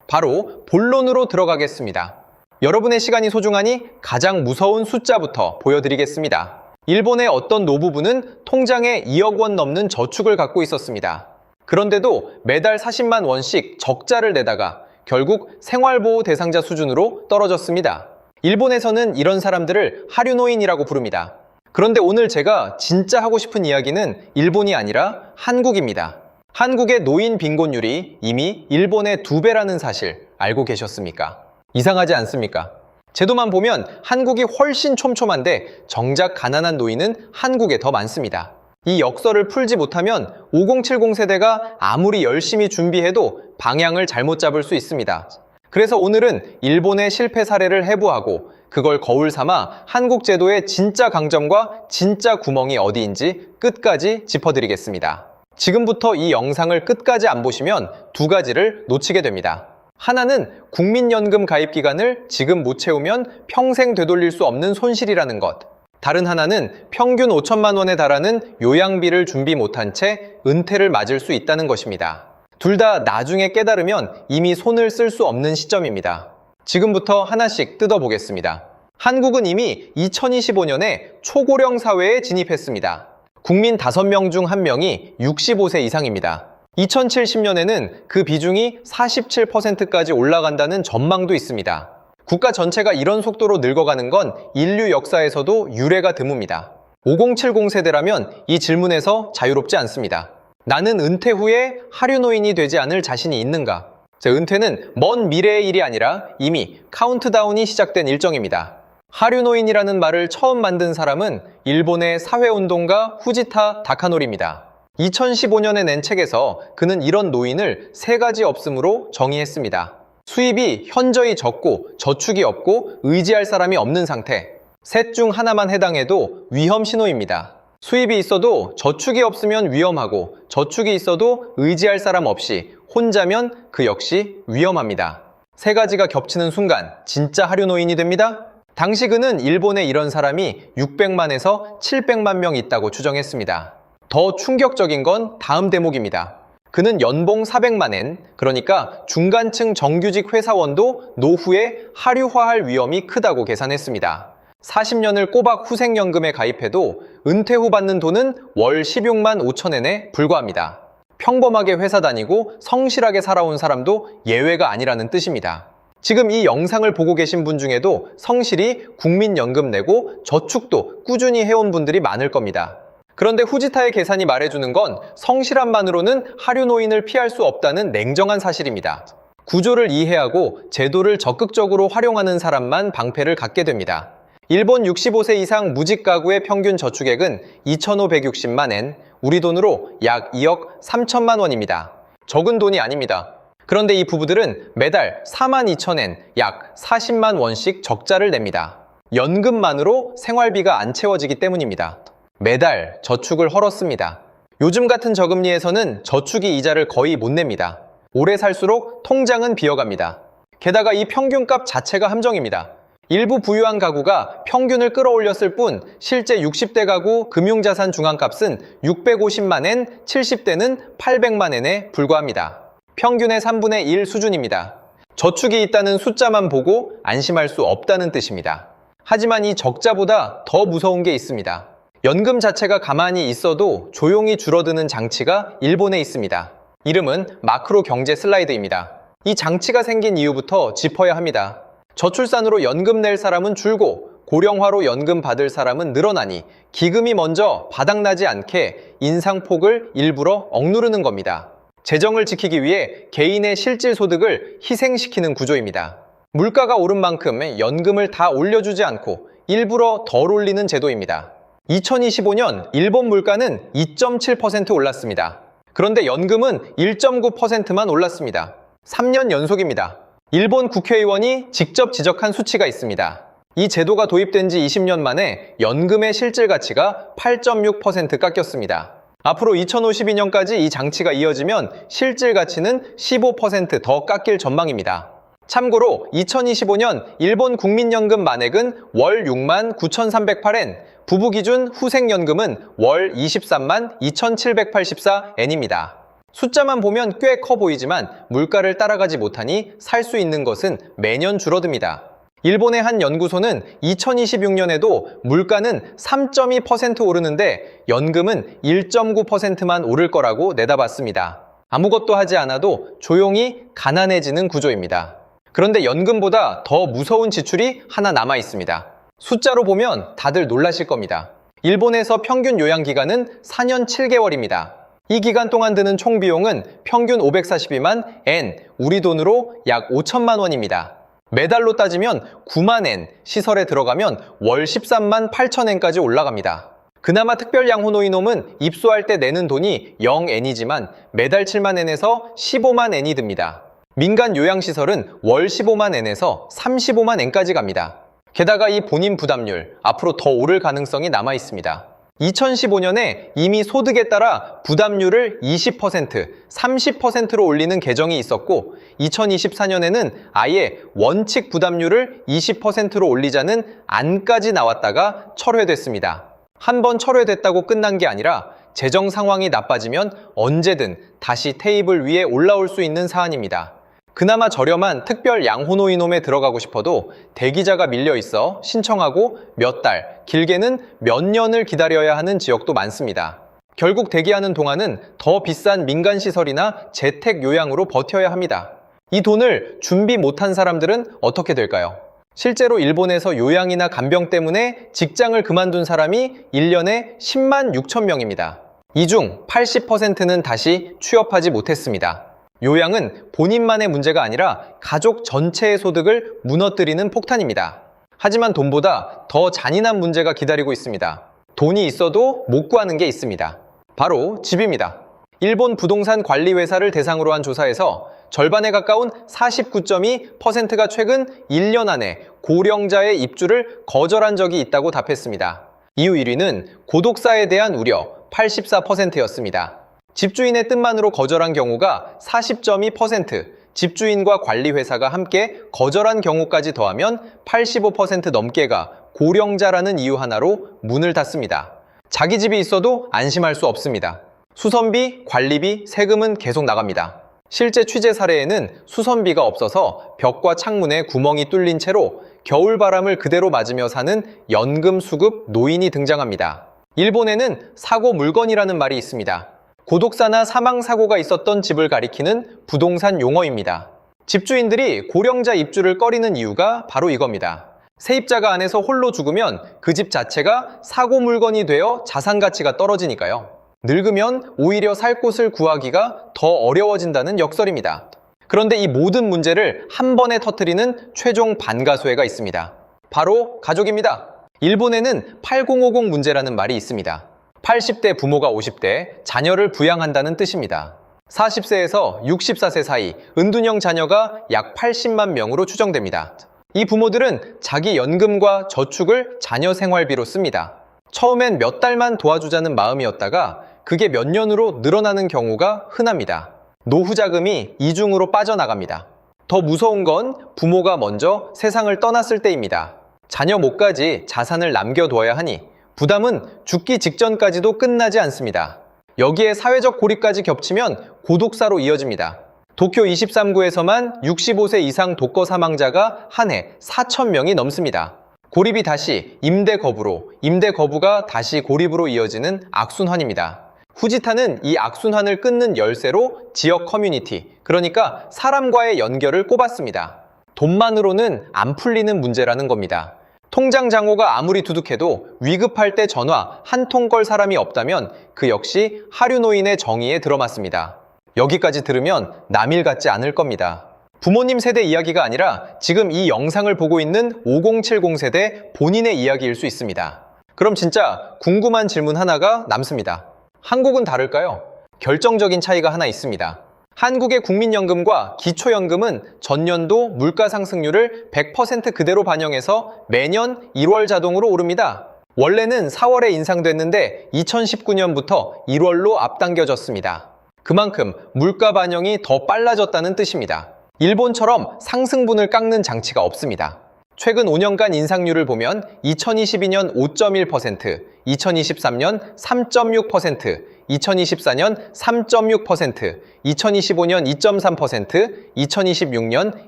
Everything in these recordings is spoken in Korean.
바로 본론으로 들어가겠습니다. 여러분의 시간이 소중하니 가장 무서운 숫자부터 보여드리겠습니다. 일본의 어떤 노부부는 통장에 2억 원 넘는 저축을 갖고 있었습니다. 그런데도 매달 40만 원씩 적자를 내다가 결국 생활보호 대상자 수준으로 떨어졌습니다. 일본에서는 이런 사람들을 하류노인이라고 부릅니다. 그런데 오늘 제가 진짜 하고 싶은 이야기는 일본이 아니라 한국입니다. 한국의 노인 빈곤율이 이미 일본의 2배라는 사실 알고 계셨습니까? 이상하지 않습니까? 제도만 보면 한국이 훨씬 촘촘한데 정작 가난한 노인은 한국에 더 많습니다. 이 역설을 풀지 못하면 5070 세대가 아무리 열심히 준비해도 방향을 잘못 잡을 수 있습니다. 그래서 오늘은 일본의 실패 사례를 해부하고 그걸 거울 삼아 한국 제도의 진짜 강점과 진짜 구멍이 어디인지 끝까지 짚어드리겠습니다. 지금부터 이 영상을 끝까지 안 보시면 2가지를 놓치게 됩니다. 하나는 국민연금 가입 기간을 지금 못 채우면 평생 되돌릴 수 없는 손실이라는 것. 다른 하나는 평균 5천만 원에 달하는 요양비를 준비 못한 채 은퇴를 맞을 수 있다는 것입니다. 둘 다 나중에 깨달으면 이미 손을 쓸 수 없는 시점입니다. 지금부터 하나씩 뜯어보겠습니다. 한국은 이미 2025년에 초고령 사회에 진입했습니다. 국민 5명 중 1명이 65세 이상입니다. 2070년에는 그 비중이 47%까지 올라간다는 전망도 있습니다. 국가 전체가 이런 속도로 늙어가는 건 인류 역사에서도 유례가 드뭅니다. 5070 세대라면 이 질문에서 자유롭지 않습니다. 나는 은퇴 후에 하류노인이 되지 않을 자신이 있는가? 은퇴는 먼 미래의 일이 아니라 이미 카운트다운이 시작된 일정입니다. 하류노인이라는 말을 처음 만든 사람은 일본의 사회운동가 후지타 다카노리입니다. 2015년에 낸 책에서 그는 이런 노인을 3가지 없음으로 정의했습니다. 수입이 현저히 적고 저축이 없고 의지할 사람이 없는 상태. 셋 중 하나만 해당해도 위험 신호입니다. 수입이 있어도 저축이 없으면 위험하고 저축이 있어도 의지할 사람 없이 혼자면 그 역시 위험합니다. 3가지가 겹치는 순간 진짜 하류노인이 됩니다. 당시 그는 일본에 이런 사람이 600만에서 700만 명 있다고 추정했습니다. 더 충격적인 건 다음 대목입니다. 그는 연봉 400만 엔, 그러니까 중간층 정규직 회사원도 노후에 하류화할 위험이 크다고 계산했습니다. 40년을 꼬박 후생연금에 가입해도 은퇴 후 받는 돈은 월 16만 5천 엔에 불과합니다. 평범하게 회사 다니고 성실하게 살아온 사람도 예외가 아니라는 뜻입니다. 지금 이 영상을 보고 계신 분 중에도 성실히 국민연금 내고 저축도 꾸준히 해온 분들이 많을 겁니다. 그런데 후지타의 계산이 말해주는 건 성실함만으로는 하류노인을 피할 수 없다는 냉정한 사실입니다. 구조를 이해하고 제도를 적극적으로 활용하는 사람만 방패를 갖게 됩니다. 일본 65세 이상 무직 가구의 평균 저축액은 2,560만 엔, 우리 돈으로 약 2억 3천만 원입니다. 적은 돈이 아닙니다. 그런데 이 부부들은 매달 4만 2천 엔, 약 40만 원씩 적자를 냅니다. 연금만으로 생활비가 안 채워지기 때문입니다. 매달 저축을 헐었습니다. 요즘 같은 저금리에서는 저축이 이자를 거의 못 냅니다. 오래 살수록 통장은 비어갑니다. 게다가 이 평균값 자체가 함정입니다. 일부 부유한 가구가 평균을 끌어올렸을 뿐 실제 60대 가구 금융자산 중앙값은 650만 엔, 70대는 800만 엔에 불과합니다. 평균의 3분의 1 수준입니다. 저축이 있다는 숫자만 보고 안심할 수 없다는 뜻입니다. 하지만 이 적자보다 더 무서운 게 있습니다. 연금 자체가 가만히 있어도 조용히 줄어드는 장치가 일본에 있습니다. 이름은 마크로 경제 슬라이드입니다. 이 장치가 생긴 이유부터 짚어야 합니다. 저출산으로 연금 낼 사람은 줄고 고령화로 연금 받을 사람은 늘어나니 기금이 먼저 바닥나지 않게 인상폭을 일부러 억누르는 겁니다. 재정을 지키기 위해 개인의 실질 소득을 희생시키는 구조입니다. 물가가 오른 만큼 연금을 다 올려주지 않고 일부러 덜 올리는 제도입니다. 2025년 일본 물가는 2.7% 올랐습니다. 그런데 연금은 1.9%만 올랐습니다. 3년 연속입니다. 일본 국회의원이 직접 지적한 수치가 있습니다. 이 제도가 도입된 지 20년 만에 연금의 실질 가치가 8.6% 깎였습니다. 앞으로 2052년까지 이 장치가 이어지면 실질 가치는 15% 깎일 전망입니다. 참고로 2025년 일본 국민연금 만액은 월 6만 9,308엔, 부부 기준 후생연금은 월 23만 2,784엔입니다. 숫자만 보면 꽤 커 보이지만 물가를 따라가지 못하니 살 수 있는 것은 매년 줄어듭니다. 일본의 한 연구소는 2026년에도 물가는 3.2% 오르는데 연금은 1.9%만 오를 거라고 내다봤습니다. 아무것도 하지 않아도 조용히 가난해지는 구조입니다. 그런데 연금보다 더 무서운 지출이 하나 남아 있습니다. 숫자로 보면 다들 놀라실 겁니다. 일본에서 평균 요양 기간은 4년 7개월입니다. 이 기간 동안 드는 총 비용은 평균 542만 엔, 우리 돈으로 약 5천만 원입니다. 매달로 따지면 9만 엔, 시설에 들어가면 월 13만 8천 엔까지 올라갑니다. 그나마 특별 양호노인홈은 입소할 때 내는 돈이 0엔이지만 매달 7만 엔에서 15만 엔이 듭니다. 민간 요양시설은 월 15만 엔에서 35만 엔까지 갑니다. 게다가 이 본인 부담률, 앞으로 더 오를 가능성이 남아 있습니다. 2015년에 이미 소득에 따라 부담률을 20%, 30%로 올리는 개정이 있었고 2024년에는 아예 원칙 부담률을 20%로 올리자는 안까지 나왔다가 철회됐습니다. 한번 철회됐다고 끝난 게 아니라 재정 상황이 나빠지면 언제든 다시 테이블 위에 올라올 수 있는 사안입니다. 그나마 저렴한 특별 양호노인홈에 들어가고 싶어도 대기자가 밀려 있어 신청하고 몇 달, 길게는 몇 년을 기다려야 하는 지역도 많습니다. 결국 대기하는 동안은 더 비싼 민간시설이나 재택요양으로 버텨야 합니다. 이 돈을 준비 못한 사람들은 어떻게 될까요? 실제로 일본에서 요양이나 간병 때문에 직장을 그만둔 사람이 1년에 10만 6천 명입니다. 이 중 80%는 다시 취업하지 못했습니다. 요양은 본인만의 문제가 아니라 가족 전체의 소득을 무너뜨리는 폭탄입니다. 하지만 돈보다 더 잔인한 문제가 기다리고 있습니다. 돈이 있어도 못 구하는 게 있습니다. 바로 집입니다. 일본 부동산 관리 회사를 대상으로 한 조사에서 절반에 가까운 49.2%가 최근 1년 안에 고령자의 입주를 거절한 적이 있다고 답했습니다. 이후 1위는 고독사에 대한 우려 84%였습니다. 집주인의 뜻만으로 거절한 경우가 40.2%, 집주인과 관리회사가 함께 거절한 경우까지 더하면 85% 넘게가 고령자라는 이유 하나로 문을 닫습니다. 자기 집이 있어도 안심할 수 없습니다. 수선비, 관리비, 세금은 계속 나갑니다. 실제 취재 사례에는 수선비가 없어서 벽과 창문에 구멍이 뚫린 채로 겨울바람을 그대로 맞으며 사는 연금 수급 노인이 등장합니다. 일본에는 사고 물건이라는 말이 있습니다. 고독사나 사망사고가 있었던 집을 가리키는 부동산 용어입니다. 집주인들이 고령자 입주를 꺼리는 이유가 바로 이겁니다. 세입자가 안에서 홀로 죽으면 그 집 자체가 사고 물건이 되어 자산 가치가 떨어지니까요. 늙으면 오히려 살 곳을 구하기가 더 어려워진다는 역설입니다. 그런데 이 모든 문제를 한 번에 터뜨리는 최종 반가수해가 있습니다. 바로 가족입니다. 일본에는 8050 문제라는 말이 있습니다. 80대 부모가 50대, 자녀를 부양한다는 뜻입니다. 40세에서 64세 사이 은둔형 자녀가 약 80만 명으로 추정됩니다. 이 부모들은 자기 연금과 저축을 자녀 생활비로 씁니다. 처음엔 몇 달만 도와주자는 마음이었다가 그게 몇 년으로 늘어나는 경우가 흔합니다. 노후 자금이 이중으로 빠져나갑니다. 더 무서운 건 부모가 먼저 세상을 떠났을 때입니다. 자녀 몫까지 자산을 남겨둬야 하니 부담은 죽기 직전까지도 끝나지 않습니다. 여기에 사회적 고립까지 겹치면 고독사로 이어집니다. 도쿄 23구에서만 65세 이상 독거 사망자가 한 해 4천 명이 넘습니다. 고립이 다시 임대 거부로, 임대 거부가 다시 고립으로 이어지는 악순환입니다. 후지타는 이 악순환을 끊는 열쇠로 지역 커뮤니티, 그러니까 사람과의 연결을 꼽았습니다. 돈만으로는 안 풀리는 문제라는 겁니다. 통장 잔고가 아무리 두둑해도 위급할 때 전화 한 통 걸 사람이 없다면 그 역시 하류노인의 정의에 들어맞습니다. 여기까지 들으면 남일 같지 않을 겁니다. 부모님 세대 이야기가 아니라 지금 이 영상을 보고 있는 5070 세대 본인의 이야기일 수 있습니다. 그럼 진짜 궁금한 질문 하나가 남습니다. 한국은 다를까요? 결정적인 차이가 하나 있습니다. 한국의 국민연금과 기초연금은 전년도 물가 상승률을 100% 그대로 반영해서 매년 1월 자동으로 오릅니다. 원래는 4월에 인상됐는데 2019년부터 1월로 앞당겨졌습니다. 그만큼 물가 반영이 더 빨라졌다는 뜻입니다. 일본처럼 상승분을 깎는 장치가 없습니다. 최근 5년간 인상률을 보면 2022년 5.1%, 2023년 3.6%, 2024년 3.6%, 2025년 2.3%, 2026년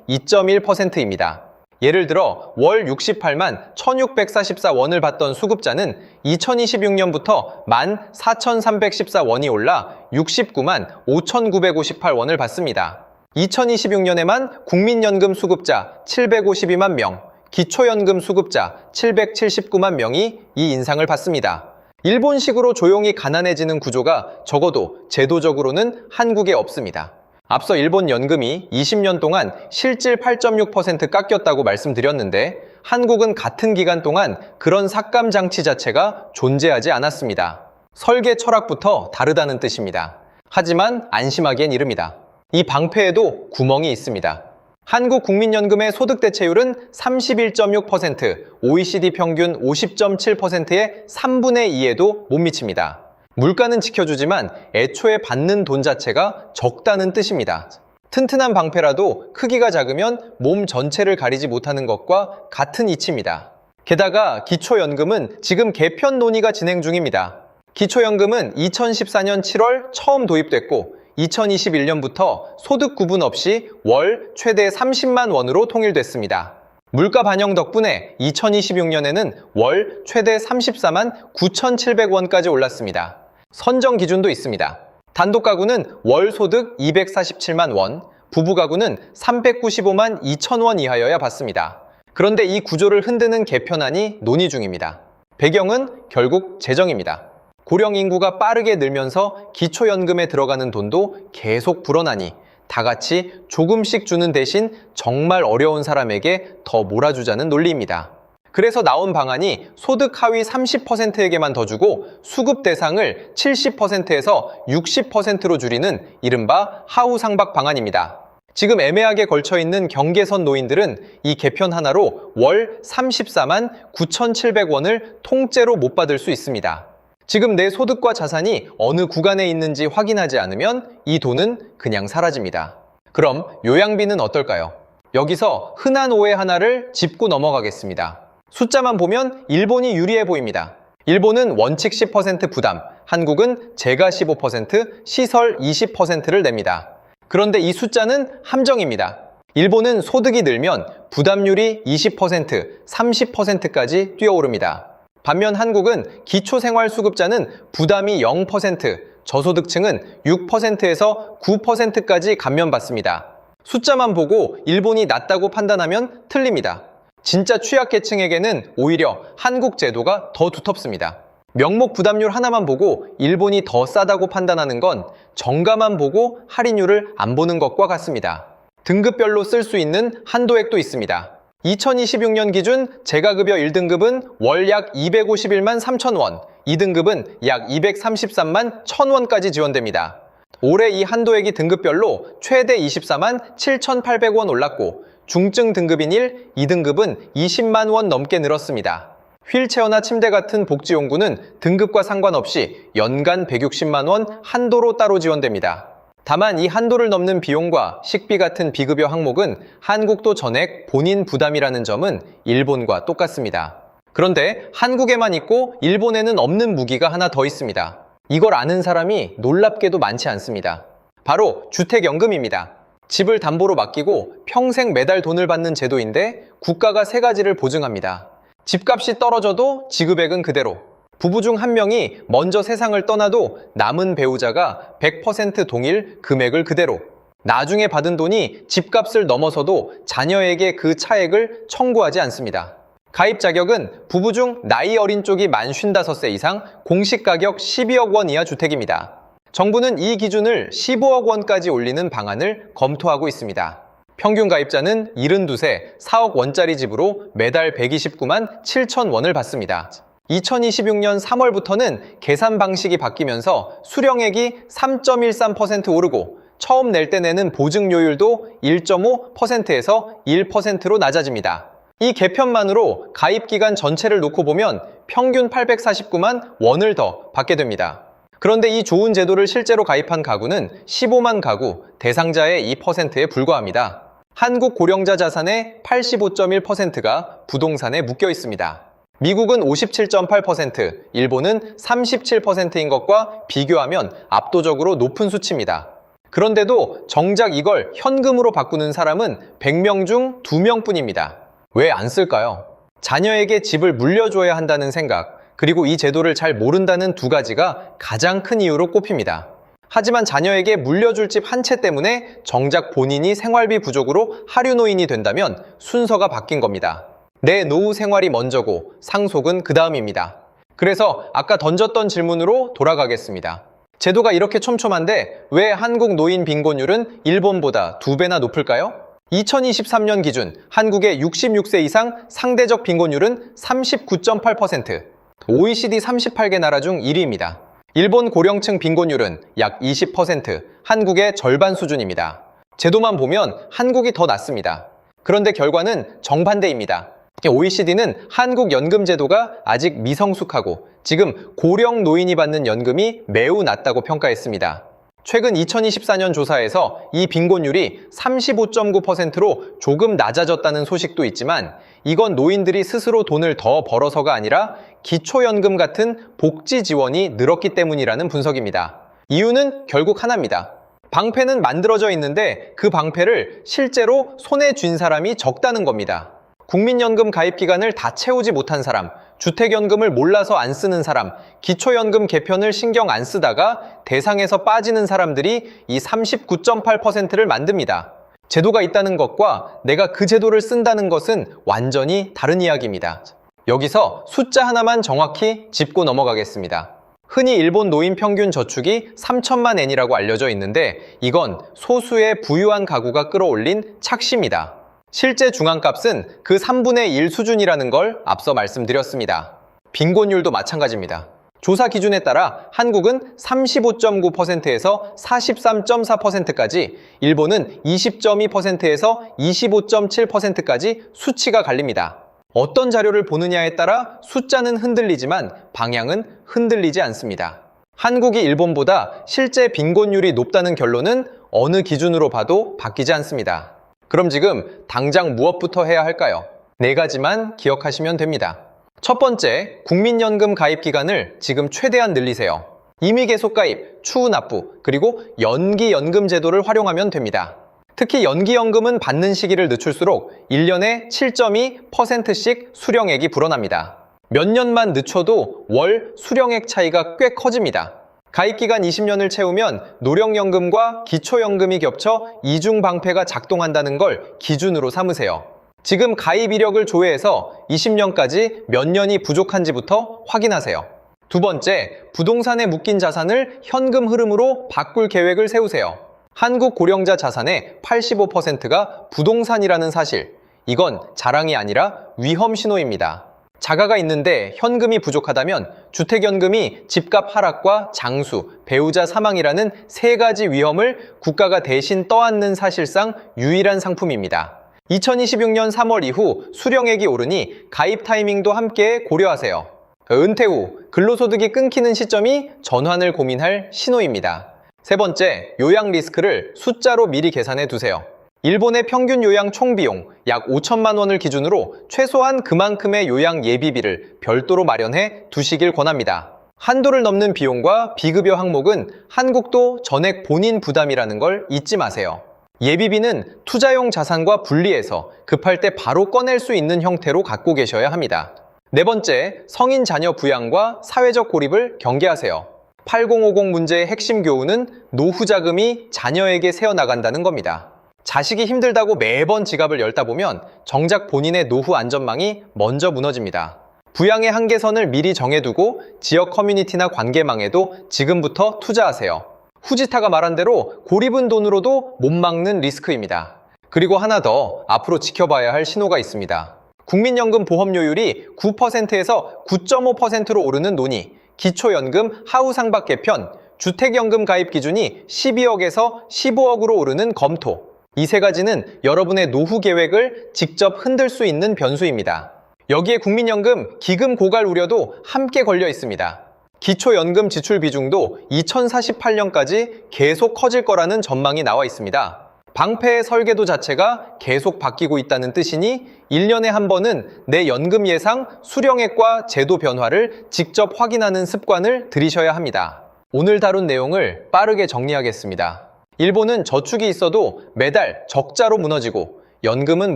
2.1%입니다. 예를 들어 월 68만 1,644원을 받던 수급자는 2026년부터 14,314원이 올라 69만 5,958원을 받습니다. 2026년에만 국민연금 수급자 752만 명, 기초연금 수급자 779만 명이 이 인상을 받습니다. 일본식으로 조용히 가난해지는 구조가 적어도 제도적으로는 한국에 없습니다. 앞서 일본 연금이 20년 동안 실질 8.6% 깎였다고 말씀드렸는데 한국은 같은 기간 동안 그런 삭감 장치 자체가 존재하지 않았습니다. 설계 철학부터 다르다는 뜻입니다. 하지만 안심하기엔 이릅니다. 이 방패에도 구멍이 있습니다. 한국 국민연금의 소득 대체율은 31.6%, OECD 평균 50.7%의 3분의 2에도 못 미칩니다. 물가는 지켜주지만 애초에 받는 돈 자체가 적다는 뜻입니다. 튼튼한 방패라도 크기가 작으면 몸 전체를 가리지 못하는 것과 같은 이치입니다. 게다가 기초연금은 지금 개편 논의가 진행 중입니다. 기초연금은 2014년 7월 처음 도입됐고 2021년부터 소득 구분 없이 월 최대 30만 원으로 통일됐습니다. 물가 반영 덕분에 2026년에는 월 최대 34만 9,700원까지 올랐습니다. 선정 기준도 있습니다. 단독 가구는 월 소득 247만 원, 부부 가구는 395만 2천 원 이하여야 받습니다. 그런데 이 구조를 흔드는 개편안이 논의 중입니다. 배경은 결국 재정입니다. 고령 인구가 빠르게 늘면서 기초연금에 들어가는 돈도 계속 불어나니 다 같이 조금씩 주는 대신 정말 어려운 사람에게 더 몰아주자는 논리입니다. 그래서 나온 방안이 소득 하위 30%에게만 더 주고 수급 대상을 70%에서 60%로 줄이는 이른바 하우상박 방안입니다. 지금 애매하게 걸쳐있는 경계선 노인들은 이 개편 하나로 월 34만 9,700원을 통째로 못 받을 수 있습니다. 지금 내 소득과 자산이 어느 구간에 있는지 확인하지 않으면 이 돈은 그냥 사라집니다. 그럼 요양비는 어떨까요? 여기서 흔한 오해 하나를 짚고 넘어가겠습니다. 숫자만 보면 일본이 유리해 보입니다. 일본은 원칙 10% 부담, 한국은 재가 15%, 시설 20%를 냅니다. 그런데 이 숫자는 함정입니다. 일본은 소득이 늘면 부담률이 20%, 30%까지 뛰어오릅니다. 반면 한국은 기초생활수급자는 부담이 0%, 저소득층은 6%에서 9%까지 감면받습니다. 숫자만 보고 일본이 낮다고 판단하면 틀립니다. 진짜 취약계층에게는 오히려 한국 제도가 더 두텁습니다. 명목 부담률 하나만 보고 일본이 더 싸다고 판단하는 건 정가만 보고 할인율을 안 보는 것과 같습니다. 등급별로 쓸 수 있는 한도액도 있습니다. 2026년 기준 재가급여 1등급은 월 약 251만 3천 원, 2등급은 약 233만 1천 원까지 지원됩니다. 올해 이 한도액이 등급별로 최대 24만 7,800원 올랐고 중증 등급인 1, 2등급은 20만 원 넘게 늘었습니다. 휠체어나 침대 같은 복지용구는 등급과 상관없이 연간 160만 원 한도로 따로 지원됩니다. 다만 이 한도를 넘는 비용과 식비 같은 비급여 항목은 한국도 전액 본인 부담이라는 점은 일본과 똑같습니다. 그런데 한국에만 있고 일본에는 없는 무기가 하나 더 있습니다. 이걸 아는 사람이 놀랍게도 많지 않습니다. 바로 주택연금입니다. 집을 담보로 맡기고 평생 매달 돈을 받는 제도인데 국가가 세 가지를 보증합니다. 집값이 떨어져도 지급액은 그대로, 부부 중 한 명이 먼저 세상을 떠나도 남은 배우자가 100% 동일 금액을 그대로, 나중에 받은 돈이 집값을 넘어서도 자녀에게 그 차액을 청구하지 않습니다. 가입 자격은 부부 중 나이 어린 쪽이 만 55세 이상, 공시 가격 12억 원 이하 주택입니다. 정부는 이 기준을 15억 원까지 올리는 방안을 검토하고 있습니다. 평균 가입자는 72세 4억 원짜리 집으로 매달 129만 7천 원을 받습니다. 2026년 3월부터는 계산 방식이 바뀌면서 수령액이 3.13% 오르고 처음 낼 때 내는 보증료율도 1.5%에서 1%로 낮아집니다. 이 개편만으로 가입기간 전체를 놓고 보면 평균 849만 원을 더 받게 됩니다. 그런데 이 좋은 제도를 실제로 가입한 가구는 15만 가구, 대상자의 2%에 불과합니다. 한국 고령자 자산의 85.1%가 부동산에 묶여 있습니다. 미국은 57.8%, 일본은 37%인 것과 비교하면 압도적으로 높은 수치입니다. 그런데도 정작 이걸 현금으로 바꾸는 사람은 100명 중 2명뿐입니다. 왜 안 쓸까요? 자녀에게 집을 물려줘야 한다는 생각, 그리고 이 제도를 잘 모른다는 두 가지가 가장 큰 이유로 꼽힙니다. 하지만 자녀에게 물려줄 집 한 채 때문에 정작 본인이 생활비 부족으로 하류노인이 된다면 순서가 바뀐 겁니다. 내 노후 생활이 먼저고 상속은 그 다음입니다. 그래서 아까 던졌던 질문으로 돌아가겠습니다. 제도가 이렇게 촘촘한데 왜 한국 노인 빈곤율은 일본보다 2배나 높을까요? 2023년 기준 한국의 66세 이상 상대적 빈곤율은 39.8%, OECD 38개 나라 중 1위입니다. 일본 고령층 빈곤율은 약 20%, 한국의 절반 수준입니다. 제도만 보면 한국이 더 낫습니다. 그런데 결과는 정반대입니다. OECD는 한국 연금 제도가 아직 미성숙하고 지금 고령 노인이 받는 연금이 매우 낮다고 평가했습니다. 최근 2024년 조사에서 이 빈곤율이 35.9%로 조금 낮아졌다는 소식도 있지만 이건 노인들이 스스로 돈을 더 벌어서가 아니라 기초연금 같은 복지 지원이 늘었기 때문이라는 분석입니다. 이유는 결국 하나입니다. 방패는 만들어져 있는데 그 방패를 실제로 손에 쥔 사람이 적다는 겁니다. 국민연금 가입 기간을 다 채우지 못한 사람, 주택연금을 몰라서 안 쓰는 사람, 기초연금 개편을 신경 안 쓰다가 대상에서 빠지는 사람들이 이 39.8%를 만듭니다. 제도가 있다는 것과 내가 그 제도를 쓴다는 것은 완전히 다른 이야기입니다. 여기서 숫자 하나만 정확히 짚고 넘어가겠습니다. 흔히 일본 노인 평균 저축이 3천만 엔이라고 알려져 있는데 이건 소수의 부유한 가구가 끌어올린 착시입니다. 실제 중앙값은 그 3분의 1 수준이라는 걸 앞서 말씀드렸습니다. 빈곤율도 마찬가지입니다. 조사 기준에 따라 한국은 35.9%에서 43.4%까지, 일본은 20.2%에서 25.7%까지 수치가 갈립니다. 어떤 자료를 보느냐에 따라 숫자는 흔들리지만 방향은 흔들리지 않습니다. 한국이 일본보다 실제 빈곤율이 높다는 결론은 어느 기준으로 봐도 바뀌지 않습니다. 그럼 지금 당장 무엇부터 해야 할까요? 4가지만 기억하시면 됩니다. 첫 번째, 국민연금 가입 기간을 지금 최대한 늘리세요. 임의 계속 가입, 추후 납부, 그리고 연기연금 제도를 활용하면 됩니다. 특히 연기연금은 받는 시기를 늦출수록 1년에 7.2%씩 수령액이 불어납니다. 몇 년만 늦춰도 월 수령액 차이가 꽤 커집니다. 가입기간 20년을 채우면 노령연금과 기초연금이 겹쳐 이중방패가 작동한다는 걸 기준으로 삼으세요. 지금 가입 이력을 조회해서 20년까지 몇 년이 부족한지부터 확인하세요. 두 번째, 부동산에 묶인 자산을 현금 흐름으로 바꿀 계획을 세우세요. 한국 고령자 자산의 85%가 부동산이라는 사실, 이건 자랑이 아니라 위험 신호입니다. 자가가 있는데 현금이 부족하다면 주택연금이 집값 하락과 장수, 배우자 사망이라는 3가지 위험을 국가가 대신 떠안는 사실상 유일한 상품입니다. 2026년 3월 이후 수령액이 오르니 가입 타이밍도 함께 고려하세요. 은퇴 후 근로소득이 끊기는 시점이 전환을 고민할 신호입니다. 세 번째, 요양 리스크를 숫자로 미리 계산해 두세요. 일본의 평균 요양 총비용 약 5천만 원을 기준으로 최소한 그만큼의 요양 예비비를 별도로 마련해 두시길 권합니다. 한도를 넘는 비용과 비급여 항목은 한국도 전액 본인 부담이라는 걸 잊지 마세요. 예비비는 투자용 자산과 분리해서 급할 때 바로 꺼낼 수 있는 형태로 갖고 계셔야 합니다. 네 번째, 성인 자녀 부양과 사회적 고립을 경계하세요. 8050 문제의 핵심 교훈은 노후 자금이 자녀에게 새어나간다는 겁니다. 자식이 힘들다고 매번 지갑을 열다 보면 정작 본인의 노후 안전망이 먼저 무너집니다. 부양의 한계선을 미리 정해두고 지역 커뮤니티나 관계망에도 지금부터 투자하세요. 후지타가 말한 대로 고립은 돈으로도 못 막는 리스크입니다. 그리고 하나 더 앞으로 지켜봐야 할 신호가 있습니다. 국민연금 보험료율이 9%에서 9.5%로 오르는 논의, 기초연금 하우상박 개편, 주택연금 가입 기준이 12억에서 15억으로 오르는 검토, 이 3가지는 여러분의 노후 계획을 직접 흔들 수 있는 변수입니다. 여기에 국민연금 기금 고갈 우려도 함께 걸려 있습니다. 기초연금 지출 비중도 2048년까지 계속 커질 거라는 전망이 나와 있습니다. 방패의 설계도 자체가 계속 바뀌고 있다는 뜻이니 1년에 한 번은 내 연금 예상 수령액과 제도 변화를 직접 확인하는 습관을 들이셔야 합니다. 오늘 다룬 내용을 빠르게 정리하겠습니다. 일본은 저축이 있어도 매달 적자로 무너지고 연금은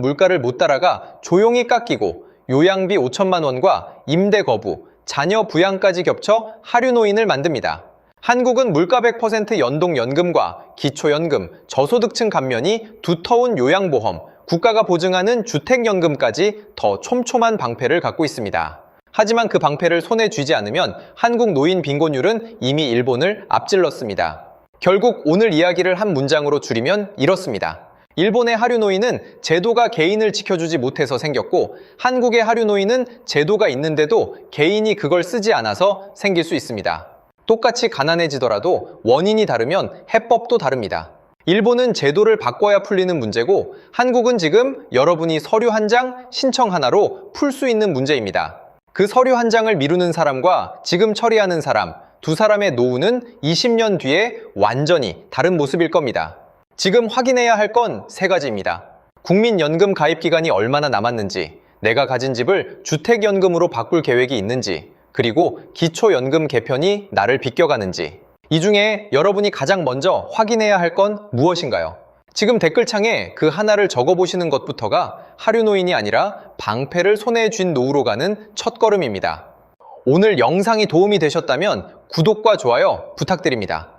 물가를 못 따라가 조용히 깎이고 요양비 5천만 원과 임대 거부, 자녀 부양까지 겹쳐 하류노인을 만듭니다. 한국은 물가 100% 연동연금과 기초연금, 저소득층 감면이 두터운 요양보험, 국가가 보증하는 주택연금까지 더 촘촘한 방패를 갖고 있습니다. 하지만 그 방패를 손에 쥐지 않으면 한국 노인 빈곤율은 이미 일본을 앞질렀습니다. 결국 오늘 이야기를 한 문장으로 줄이면 이렇습니다. 일본의 하류노인은 제도가 개인을 지켜주지 못해서 생겼고 한국의 하류노인은 제도가 있는데도 개인이 그걸 쓰지 않아서 생길 수 있습니다. 똑같이 가난해지더라도 원인이 다르면 해법도 다릅니다. 일본은 제도를 바꿔야 풀리는 문제고 한국은 지금 여러분이 서류 한 장, 신청 하나로 풀 수 있는 문제입니다. 그 서류 한 장을 미루는 사람과 지금 처리하는 사람, 두 사람의 노후는 20년 뒤에 완전히 다른 모습일 겁니다. 지금 확인해야 할 건 3가지입니다. 국민연금 가입 기간이 얼마나 남았는지, 내가 가진 집을 주택연금으로 바꿀 계획이 있는지, 그리고 기초연금 개편이 나를 비껴가는지. 이 중에 여러분이 가장 먼저 확인해야 할 건 무엇인가요? 지금 댓글창에 그 하나를 적어보시는 것부터가 하류노인이 아니라 방패를 손에 쥔 노후로 가는 첫걸음입니다. 오늘 영상이 도움이 되셨다면 구독과 좋아요 부탁드립니다.